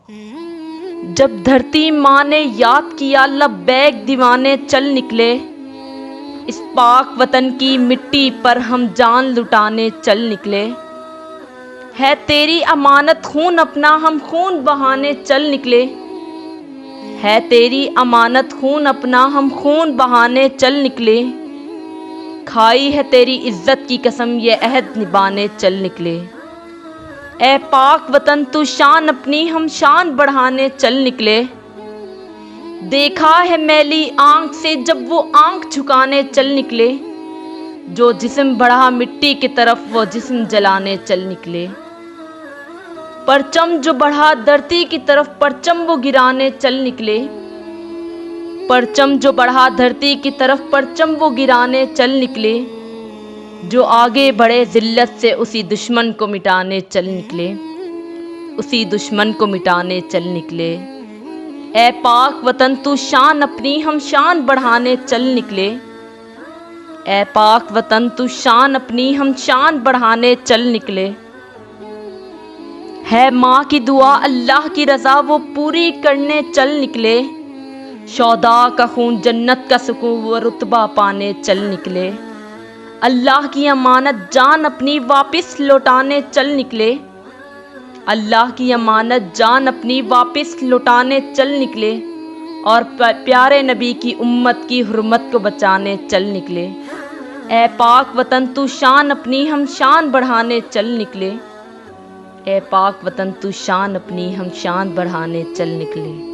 جب دھرتی ماں نے یاد کیا لبیک دیوانے چل نکلے، اس پاک وطن کی مٹی پر ہم جان لٹانے چل نکلے۔ ہے تیری امانت خون اپنا ہم خون بہانے چل نکلے، ہے تیری امانت خون اپنا ہم خون بہانے چل نکلے۔ کھائی ہے تیری عزت کی قسم یہ عہد نبھانے چل نکلے۔ اے پاک وطن تو شان اپنی ہم شان بڑھانے چل نکلے۔ دیکھا ہے میلی آنکھ سے جب وہ آنکھ جھکانے چل نکلے، جو جسم بڑھا مٹی کی طرف وہ جسم جلانے چل نکلے۔ پرچم جو بڑھا دھرتی کی طرف پرچم وہ گرانے چل نکلے، پرچم جو بڑھا دھرتی کی طرف پرچم وہ گرانے چل نکلے۔ جو آگے بڑھے ذلت سے اسی دشمن کو مٹانے چل نکلے، اسی دشمن کو مٹانے چل نکلے۔ اے پاک وطن تو شان اپنی ہم شان بڑھانے چل نکلے، اے پاک وطن تو شان اپنی ہم شان بڑھانے چل نکلے۔ ہے ماں کی دعا اللہ کی رضا وہ پوری کرنے چل نکلے، شہداء کا خون جنت کا سکون وہ رتبہ پانے چل نکلے۔ اللہ کی امانت جان اپنی واپس لوٹانے چل نکلے، اللہ کی امانت جان اپنی واپس لوٹانے چل نکلے، اور پیارے نبی کی امت کی حرمت کو بچانے چل نکلے۔ اے پاک وطن تو شان اپنی ہم شان بڑھانے چل نکلے، اے پاک وطن تو شان اپنی ہم شان بڑھانے چل نکلے۔